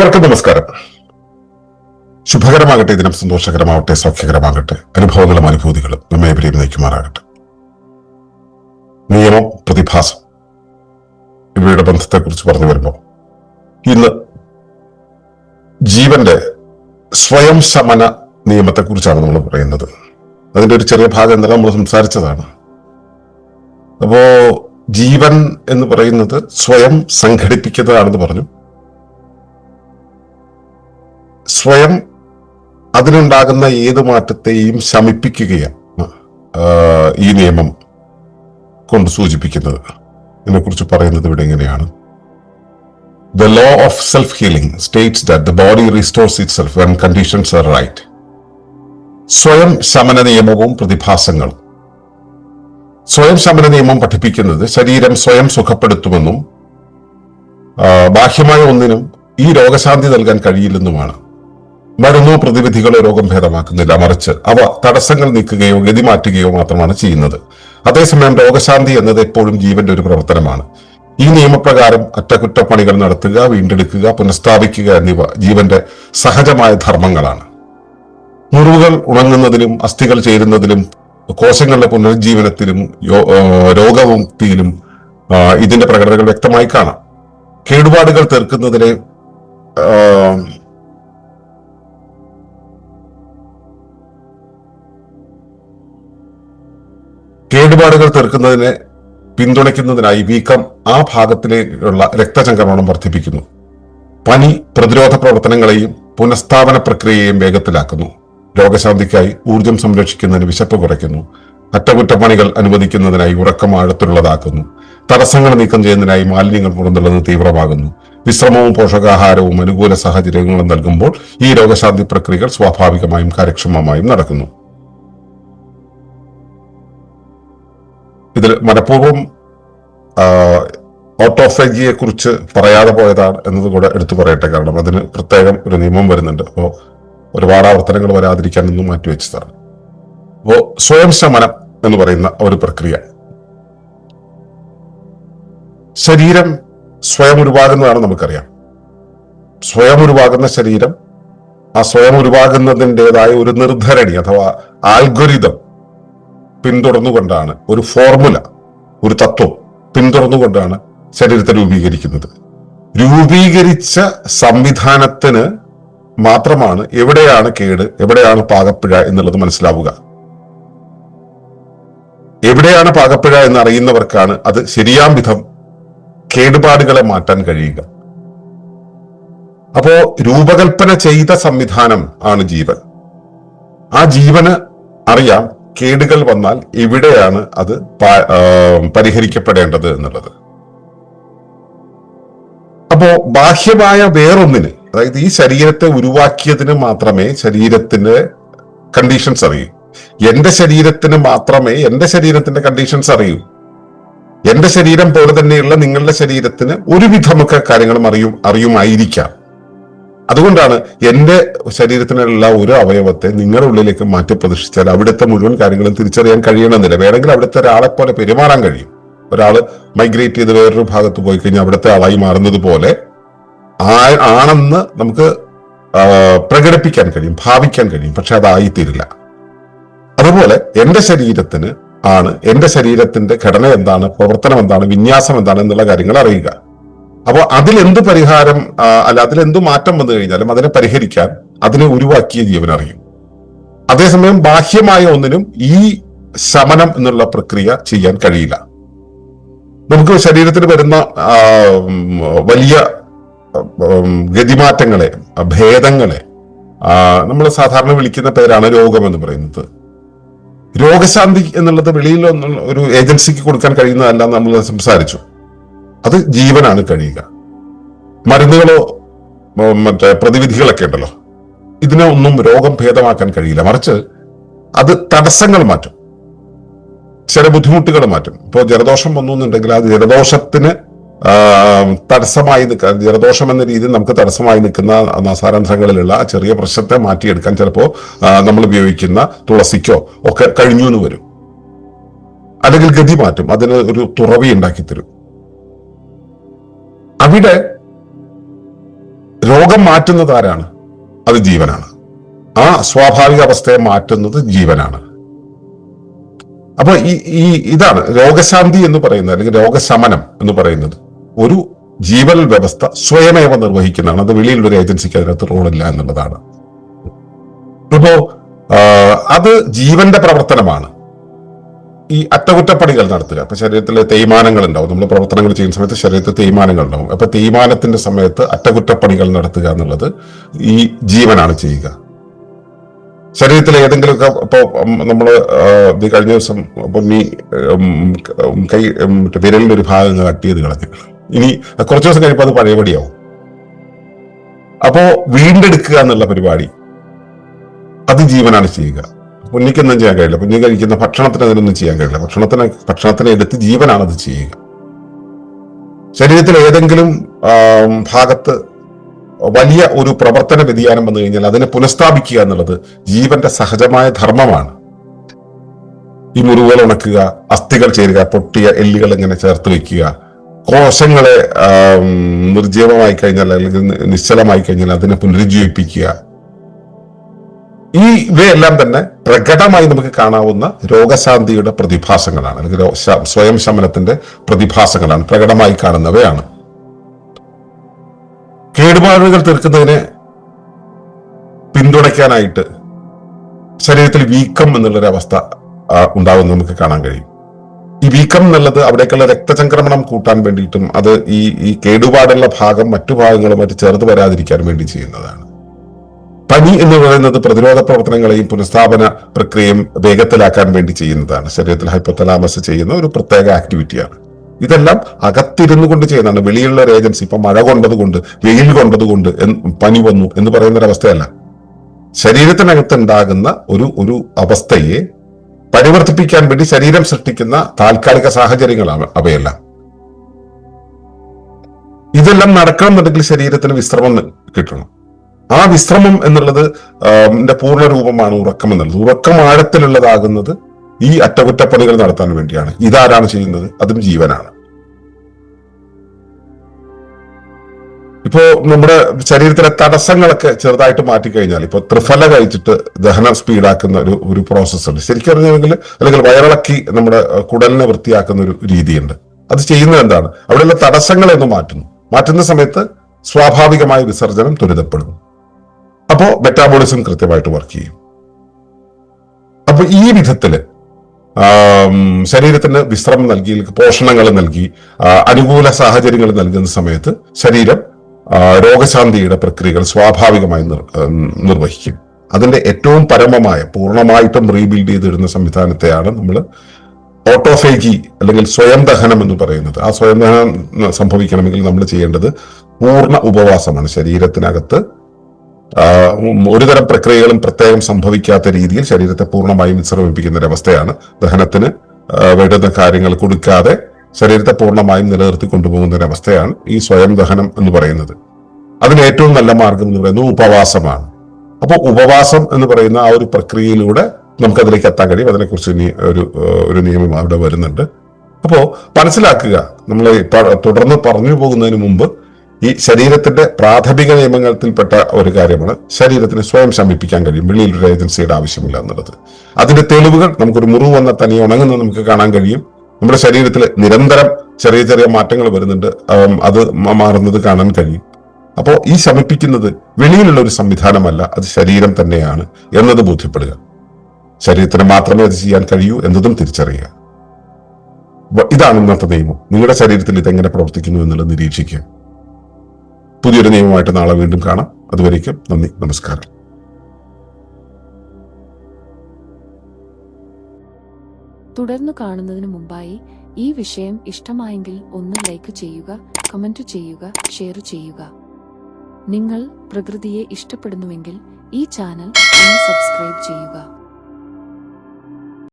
ഏവർക്കും നമസ്കാരം. ശുഭകരമാകട്ടെ, ദിനം സന്തോഷകരമാവട്ടെ, സൗഖ്യകരമാകട്ടെ, അനുഭവങ്ങളും അനുഭൂതികളും നമ്മെ എവരെയും നയിക്കുമാറാകട്ടെ. നിയമം, പ്രതിഭാസം ഇവയുടെ ബന്ധത്തെക്കുറിച്ച് പറഞ്ഞു വരുമ്പോൾ ഇന്ന് ജീവന്റെ സ്വയം ശമന നിയമത്തെക്കുറിച്ചാണ് നമ്മൾ പറയുന്നത്. അതിന്റെ ഒരു ചെറിയ ഭാഗം എന്തെല്ലാം നമ്മൾ സംസാരിച്ചതാണ്. അപ്പോ ജീവൻ എന്ന് പറയുന്നത് സ്വയം സംഘടിപ്പിക്കുന്നതാണെന്ന് പറഞ്ഞു. സ്വയം അതിനുണ്ടാകുന്ന ഏത് മാറ്റത്തെയും ശമിപ്പിക്കുകയാണ് ഈ നിയമം കൊണ്ട് സൂചിപ്പിക്കുന്നത്. ഇതിനെക്കുറിച്ച് പറയുന്നത് ഇവിടെ എങ്ങനെയാണ്: The law of self-healing states that the body restores itself when conditions are right. സ്വയം ശമന നിയമവും പ്രതിഭാസങ്ങളും. സ്വയം ശമന നിയമം പഠിപ്പിക്കുന്നത് ശരീരം സ്വയം സുഖപ്പെടുത്തുമെന്നും ബാഹ്യമായ ഒന്നിനും ഈ രോഗശാന്തി നൽകാൻ കഴിയില്ലെന്നുമാണ്. മരുന്നോ പ്രതിവിധികളോ രോഗം ഭേദമാക്കുന്നില്ല, മറിച്ച് അവ തടസ്സങ്ങൾ നീക്കുകയോ ഗതി മാറ്റുകയോ മാത്രമാണ് ചെയ്യുന്നത്. അതേസമയം രോഗശാന്തി എന്നത് എപ്പോഴും ജീവന്റെ ഒരു പ്രവർത്തനമാണ്. ഈ നിയമപ്രകാരം അറ്റകുറ്റപ്പണികൾ നടത്തുക, വീണ്ടെടുക്കുക, പുനഃസ്ഥാപിക്കുക എന്നിവ ജീവന്റെ സഹജമായ ധർമ്മങ്ങളാണ്. മുറിവുകൾ ഉണങ്ങുന്നതിലും അസ്ഥികൾ ചേരുന്നതിലും കോശങ്ങളുടെ പുനരുജ്ജീവനത്തിലും രോഗമുക്തിയിലും ഇതിന്റെ പ്രകടനങ്ങൾ വ്യക്തമായി കാണാം. കേടുപാടുകൾ തീർക്കുന്നതിനെ പിന്തുണയ്ക്കുന്നതിനായി വീക്കം ആ ഭാഗത്തിലേക്കുള്ള രക്തചംക്രമണം വർദ്ധിപ്പിക്കുന്നു. പനി പ്രതിരോധ പ്രവർത്തനങ്ങളെയും പുനഃസ്ഥാപന പ്രക്രിയയെയും വേഗത്തിലാക്കുന്നു. രോഗശാന്തിക്കായി ഊർജം സംരക്ഷിക്കുന്നതിന് വിശപ്പ് കുറയ്ക്കുന്നു. അറ്റകുറ്റപ്പണികൾ അനുവദിക്കുന്നതിനായി ഉറക്കം ആഴത്തിലുള്ളതാക്കുന്നു. തടസ്സങ്ങൾ നീക്കം ചെയ്യുന്നതിനായി മാലിന്യങ്ങൾ പുറന്തള്ളുന്നത് തീവ്രമാകുന്നു. വിശ്രമവും പോഷകാഹാരവും അനുകൂല സാഹചര്യങ്ങളും നൽകുമ്പോൾ ഈ രോഗശാന്തി പ്രക്രിയകൾ സ്വാഭാവികമായും കാര്യക്ഷമമായും നടക്കുന്നു. ഇതിൽ മനഃപൂർവ്വം ഓട്ടോഫേജിയെ കുറിച്ച് പറയാതെ പോയതാണ് എന്നത് കൂടെ എടുത്തു പറയട്ടെ. കാരണം അതിന് പ്രത്യേകം ഒരു നിയമം വരുന്നുണ്ട്. അപ്പോൾ ഒരുപാട് ആവർത്തനങ്ങൾ വരാതിരിക്കാൻ ഒന്നും മാറ്റിവെച്ചതാണ്. അപ്പോ സ്വയം ശമനം എന്ന് പറയുന്ന ഒരു പ്രക്രിയ, ശരീരം സ്വയം ഉരുവാകുന്നതാണ് നമുക്കറിയാം. സ്വയം ഉരുവാകുന്ന ശരീരം ആ സ്വയം ഉരുവാകുന്നതിൻ്റെതായ ഒരു നിർദ്ധരണി അഥവാ ആൽഗോരിതം പിന്തുടർന്നുകൊണ്ടാണ്, ഒരു ഫോർമുല, ഒരു തത്വം പിന്തുടർന്നുകൊണ്ടാണ് ശരീരത്തെ രൂപീകരിക്കുന്നത്. രൂപീകരിച്ച സംവിധാനത്തിന് മാത്രമാണ് എവിടെയാണ് കേട്, എവിടെയാണ് പാകപ്പിഴ എന്നുള്ളത് മനസ്സിലാവുക. എവിടെയാണ് പാകപ്പിഴ എന്നറിയുന്നവർക്കാണ് അത് ശരിയാം വിധം കേടുപാടുകളെ മാറ്റാൻ കഴിയുക. അപ്പോ രൂപകൽപ്പന ചെയ്ത സംവിധാനം ആണ് ജീവൻ. ആ ജീവന് അറിയാം കേടുകൾ വന്നാൽ എവിടെയാണ് അത് പരിഹരിക്കപ്പെടേണ്ടത് എന്നുള്ളത്. അപ്പോ ബാഹ്യമായ വേറൊന്നിന്, അതായത് ഈ ശരീരത്തെ ഉരുവാക്കിയതിന് മാത്രമേ ശരീരത്തിന്റെ കണ്ടീഷൻസ് അറിയൂ. എന്റെ ശരീരത്തിന് മാത്രമേ എന്റെ ശരീരത്തിന്റെ കണ്ടീഷൻസ് അറിയൂ. എന്റെ ശരീരം പോലെ തന്നെയുള്ള നിങ്ങളുടെ ശരീരത്തിന് ഒരുവിധമൊക്കെ കാര്യങ്ങളും അറിയുമായിരിക്കാം. അതുകൊണ്ടാണ് എന്റെ ശരീരത്തിനുള്ള ഒരു അവയവത്തെ നിങ്ങളുടെ ഉള്ളിലേക്ക് മാറ്റി പ്രതിഷ്ഠിച്ചാൽ അവിടുത്തെ മുഴുവൻ കാര്യങ്ങളും തിരിച്ചറിയാൻ കഴിയണമെന്നില്ല. വേണമെങ്കിൽ അവിടുത്തെ ഒരാളെ പോലെ പെരുമാറാൻ കഴിയും. ഒരാൾ മൈഗ്രേറ്റ് ചെയ്ത് വേറൊരു ഭാഗത്ത് പോയി കഴിഞ്ഞാൽ അവിടുത്തെ ആളായി മാറുന്നത് പോലെ ആണെന്ന് നമുക്ക് പ്രകടിപ്പിക്കാൻ കഴിയും, ഭാവിക്കാൻ കഴിയും. പക്ഷെ അതായിത്തീരില്ല. അതുപോലെ എന്റെ ശരീരത്തിന് ആണ് എന്റെ ശരീരത്തിന്റെ ഘടന എന്താണ്, പ്രവർത്തനം എന്താണ്, വിന്യാസം എന്താണ് എന്നുള്ള കാര്യങ്ങൾ അറിയുക. അപ്പോൾ അതിലെന്ത് പരിഹാരം അതിലെന്ത് മാറ്റം വന്നു കഴിഞ്ഞാലും അതിനെ പരിഹരിക്കാൻ അതിനെ ഉരുവാക്കിയ ജീവൻ അറിയും. അതേസമയം ബാഹ്യമായ ഒന്നിനും ഈ ശമനം എന്നുള്ള പ്രക്രിയ ചെയ്യാൻ കഴിയില്ല. നമുക്ക് ശരീരത്തിൽ വരുന്ന വലിയ ഗതിമാറ്റങ്ങളെ, ഭേദങ്ങളെ നമ്മൾ സാധാരണ വിളിക്കുന്ന പേരാണ് രോഗം എന്ന് പറയുന്നത്. രോഗശാന്തി എന്നുള്ളത് വെളിയിൽ ഒരു ഏജൻസിക്ക് കൊടുക്കാൻ കഴിയുന്നതല്ല. നമ്മൾ സംസാരിച്ചു, അത് ജീവനാണ് കഴിയുക. മരുന്നുകളോ മറ്റേ പ്രതിവിധികളൊക്കെ ഉണ്ടല്ലോ, ഇതിനെ ഒന്നും രോഗം ഭേദമാക്കാൻ കഴിയില്ല. മറിച്ച് അത് തടസ്സങ്ങൾ മാറ്റും, ചില ബുദ്ധിമുട്ടുകൾ മാറ്റും. ഇപ്പോൾ ജലദോഷം വന്നു എന്നുണ്ടെങ്കിൽ ആ ജലദോഷത്തിന് തടസ്സമായി നിൽക്കാൻ, ജലദോഷം എന്ന രീതിയിൽ നമുക്ക് തടസ്സമായി നിൽക്കുന്ന നാസാരന്ധ്രങ്ങളിലുള്ള ചെറിയ പ്രശ്നത്തെ മാറ്റിയെടുക്കാൻ ചിലപ്പോൾ നമ്മൾ ഉപയോഗിക്കുന്ന തുളസിക്കോ ഒക്കെ കഴിഞ്ഞു എന്ന് വരും. അല്ലെങ്കിൽ ഗതി മാറ്റും, അതിന് ഒരു തുറവി ഉണ്ടാക്കി തരും. അവിടെ രോഗം മാറ്റുന്നത് ആരാണ്? അത് ജീവനാണ്. ആ സ്വാഭാവിക അവസ്ഥയെ മാറ്റുന്നത് ജീവനാണ്. അപ്പൊ ഇതാണ് രോഗശാന്തി എന്ന് പറയുന്നത്, അല്ലെങ്കിൽ രോഗശമനം എന്ന് പറയുന്നത് ഒരു ജീവൽ വ്യവസ്ഥ സ്വയമേവ നിർവഹിക്കുന്നതാണ്. അത് വെളിയിലൊരു ഏജൻസിക്ക് അതിനകത്ത് റോളില്ല എന്നുള്ളതാണ്. ഇപ്പോ അത് ജീവന്റെ പ്രവർത്തനമാണ്. ഈ അറ്റകുറ്റപ്പണികൾ നടത്തുക, അപ്പൊ ശരീരത്തിലെ തേയ്മാനങ്ങൾ ഉണ്ടാവും. നമ്മൾ പ്രവർത്തനങ്ങൾ ചെയ്യുന്ന സമയത്ത് ശരീരത്തിൽ തേയ്മാനങ്ങൾ ഉണ്ടാവും. അപ്പൊ തേയ്മാനത്തിന്റെ സമയത്ത് അറ്റകുറ്റപ്പണികൾ നടത്തുക എന്നുള്ളത് ഈ ജീവനാണ് ചെയ്യുക. ശരീരത്തിലെ ഏതെങ്കിലുമൊക്കെ ഇപ്പോ നമ്മള് കഴിഞ്ഞ ദിവസം പൊന്നി കൈ വിരലിന്റെ ഒരു ഭാഗം കട്ട് ചെയ്ത് കളഞ്ഞു. ഇനി കുറച്ചു ദിവസം കഴിയുമ്പോൾ അത് പഴയപടിയാവും. അപ്പോ വീണ്ടെടുക്കുക എന്നുള്ള പരിപാടി അത് ജീവനാണ് ചെയ്യുക. പൊന്നിക്കൊന്നും ചെയ്യാൻ കഴിയില്ല. പൊന്നി കഴിക്കുന്ന ഭക്ഷണത്തിന് അതിനൊന്നും ചെയ്യാൻ കഴിയില്ല. ഭക്ഷണത്തിനെ എടുത്ത് ജീവനാണ് അത് ചെയ്യുക. ശരീരത്തിൽ ഏതെങ്കിലും ഭാഗത്ത് വലിയ ഒരു പ്രവർത്തന വ്യതിയാനം വന്നു കഴിഞ്ഞാൽ അതിനെ പുനഃസ്ഥാപിക്കുക എന്നുള്ളത് ജീവന്റെ സഹജമായ ധർമ്മമാണ്. ഈ മുറിവുകൾ ഉണക്കുക, അസ്ഥികൾ ചേരുക, പൊട്ടിയ എല്ലുകൾ ഇങ്ങനെ ചേർത്ത് വെക്കുക, കോശങ്ങളെ നിർജീവമായി കഴിഞ്ഞാൽ അല്ലെങ്കിൽ നിശ്ചലമായി കഴിഞ്ഞാൽ അതിനെ പുനരുജ്ജീവിപ്പിക്കുക, ഇവയെല്ലാം തന്നെ പ്രകടമായി നമുക്ക് കാണാവുന്ന രോഗശാന്തിയുടെ പ്രതിഭാസങ്ങളാണ്, അല്ലെങ്കിൽ സ്വയം ശമനത്തിന്റെ പ്രതിഭാസങ്ങളാണ്, പ്രകടമായി കാണുന്നവയാണ്. കേടുപാടുകൾ തീർക്കുന്നതിനെ പിന്തുണയ്ക്കാനായിട്ട് ശരീരത്തിൽ വീക്കം എന്നുള്ളൊരവസ്ഥ ഉണ്ടാവുന്ന നമുക്ക് കാണാൻ കഴിയും. ഈ വീക്കം എന്നുള്ളത് അവിടേക്കുള്ള രക്തചംക്രമണം കൂട്ടാൻ വേണ്ടിയിട്ടും അത് ഈ കേടുപാടുള്ള ഭാഗം മറ്റു ഭാഗങ്ങളുമായിട്ട് ചേർത്ത് വരാതിരിക്കാൻ വേണ്ടി ചെയ്യുന്നതാണ്. പനി എന്ന് പറയുന്നത് പ്രതിരോധ പ്രവർത്തനങ്ങളെയും പുനഃസ്ഥാപന പ്രക്രിയയും വേഗത്തിലാക്കാൻ വേണ്ടി ചെയ്യുന്നതാണ്. ശരീരത്തിൽ ഹൈപ്പോതലാമസ് ചെയ്യുന്ന ഒരു പ്രത്യേക ആക്ടിവിറ്റിയാണ്. ഇതെല്ലാം അകത്തിരുന്നു കൊണ്ട് ചെയ്യുന്നതാണ്. വെളിയിലുള്ള ഒരു ഏജൻസി, ഇപ്പൊ മഴ കൊണ്ടതുകൊണ്ട്, വെയിൽ കൊണ്ടതുകൊണ്ട് പനി വന്നു എന്ന് പറയുന്ന ഒരു അവസ്ഥയല്ല. ശരീരത്തിനകത്ത് ഉണ്ടാകുന്ന ഒരു അവസ്ഥയെ പരിവർത്തിപ്പിക്കാൻ വേണ്ടി ശരീരം സൃഷ്ടിക്കുന്ന താൽക്കാലിക സാഹചര്യങ്ങളാണ് അവയെല്ലാം. ഇതെല്ലാം നടക്കണമെന്നുണ്ടെങ്കിൽ ശരീരത്തിന് വിശ്രമം കിട്ടണം. ആ വിശ്രമം എന്നുള്ളത് പൂർണ്ണ രൂപമാണ് ഉറക്കം എന്നുള്ളത്. ഉറക്കം ആഴത്തിലുള്ളതാകുന്നത് ഈ അറ്റകുറ്റപ്പണികൾ നടത്താൻ വേണ്ടിയാണ്. ഇതാരാണ് ചെയ്യുന്നത്? അതും ജീവനാണ്. ഇപ്പോ നമ്മുടെ ശരീരത്തിലെ തടസ്സങ്ങളൊക്കെ ചെറുതായിട്ട് മാറ്റിക്കഴിഞ്ഞാൽ, ഇപ്പൊ ത്രിഫല കഴിച്ചിട്ട് ദഹനം സ്പീഡാക്കുന്ന ഒരു പ്രോസസ് ഉണ്ട്. ശരിക്കും പറഞ്ഞെങ്കിൽ അല്ലെങ്കിൽ വയറിളക്കി നമ്മുടെ കുടലിനെ വൃത്തിയാക്കുന്ന ഒരു രീതിയുണ്ട്. അത് ചെയ്യുന്നത് എന്താണ്? അവിടെയുള്ള തടസ്സങ്ങളെ ഒന്ന് മാറ്റുന്ന സമയത്ത് സ്വാഭാവികമായ വിസർജനം ത്വരിതപ്പെടുന്നു. അപ്പോ മെറ്റാബോളിസം കൃത്യമായിട്ട് വർക്ക് ചെയ്യും. അപ്പൊ ഈ വിധത്തില് ശരീരത്തിന് വിശ്രമം നൽകി, പോഷണങ്ങൾ നൽകി, അനുകൂല സാഹചര്യങ്ങൾ നൽകുന്ന സമയത്ത് ശരീരം രോഗശാന്തിയുടെ പ്രക്രിയകൾ സ്വാഭാവികമായി നിർവഹിക്കും. അതിന്റെ ഏറ്റവും പരമമായ പൂർണ്ണമായിട്ടും റീബിൽഡ് ചെയ്തിടുന്ന സംവിധാനത്തെയാണ് നമ്മൾ ഓട്ടോഫേജി അല്ലെങ്കിൽ സ്വയം ദഹനം എന്ന് പറയുന്നത്. ആ സ്വയം ദഹനം സംഭവിക്കണമെങ്കിൽ നമ്മൾ ചെയ്യേണ്ടത് പൂർണ്ണ ഉപവാസമാണ്. ശരീരത്തിനകത്ത് ഒരുതരം പ്രക്രിയകളും പ്രത്യേകം സംഭവിക്കാത്ത രീതിയിൽ ശരീരത്തെ പൂർണ്ണമായും വിശ്രമിപ്പിക്കുന്ന ഒരവസ്ഥയാണ്. ദഹനത്തിന് വേണ്ടുന്ന കാര്യങ്ങൾ കൊടുക്കാതെ ശരീരത്തെ പൂർണ്ണമായും നിലനിർത്തി കൊണ്ടുപോകുന്ന ഒരവസ്ഥയാണ് ഈ സ്വയം ദഹനം എന്ന് പറയുന്നത്. അതിന് ഏറ്റവും നല്ല മാർഗം എന്ന് പറയുന്നത് ഉപവാസമാണ്. അപ്പോൾ ഉപവാസം എന്ന് പറയുന്ന ആ ഒരു പ്രക്രിയയിലൂടെ നമുക്കതിലേക്ക് എത്താൻ കഴിയും. അതിനെക്കുറിച്ച് ഇനി ഒരു നിയമം അവിടെ വരുന്നുണ്ട്. അപ്പോ മനസ്സിലാക്കുക, നമ്മൾ തുടർന്ന് പറഞ്ഞു പോകുന്നതിന് മുമ്പ് ഈ ശരീരത്തിന്റെ പ്രാഥമിക നിയമങ്ങളിൽപ്പെട്ട ഒരു കാര്യമാണ് ശരീരത്തിന് സ്വയം ശമിപ്പിക്കാൻ കഴിയും. വെളിയിലൊരു ഏജൻസിയുടെ ആവശ്യമില്ല എന്നുള്ളത്. അതിന്റെ തെളിവുകൾ നമുക്കൊരു മുറിവ് വന്ന തനിയെ ഉണങ്ങുന്നത് നമുക്ക് കാണാൻ കഴിയും. നമ്മുടെ ശരീരത്തിൽ നിരന്തരം ചെറിയ ചെറിയ മാറ്റങ്ങൾ വരുന്നുണ്ട്, അത് മാറുന്നത് കാണാൻ കഴിയും. അപ്പോൾ ഈ ശമിപ്പിക്കുന്നത് വെളിയിലുള്ള ഒരു സംവിധാനമല്ല, അത് ശരീരം തന്നെയാണ് എന്നത് ബോധ്യപ്പെടുക. ശരീരത്തിന് മാത്രമേ അത് ചെയ്യാൻ കഴിയൂ എന്നതും തിരിച്ചറിയുക. ഇതാണ് ഇന്നത്തെ നിയമം. നിങ്ങളുടെ ശരീരത്തിൽ ഇതെങ്ങനെ പ്രവർത്തിക്കുന്നു എന്നുള്ളത് നിരീക്ഷിക്കുക. പുതിയൊരു നിയമമായിട്ട് നാളെ വീണ്ടും കാണാം. അതുവരേക്കും നന്ദി, നമസ്കാരം. തുടർന്ന് കാണുന്നതിന് മുമ്പായി ഈ വിഷയം ഇഷ്ടമായെങ്കിൽ ഒന്ന് ലൈക്ക് ചെയ്യുക, കമന്റ് ചെയ്യുക, ഷെയർ ചെയ്യുക. നിങ്ങൾ പ്രകൃതിയെ ഇഷ്ടപ്പെടുന്നുവെങ്കിൽ ഈ ചാനൽ ഒന്ന് സബ്സ്ക്രൈബ് ചെയ്യുക.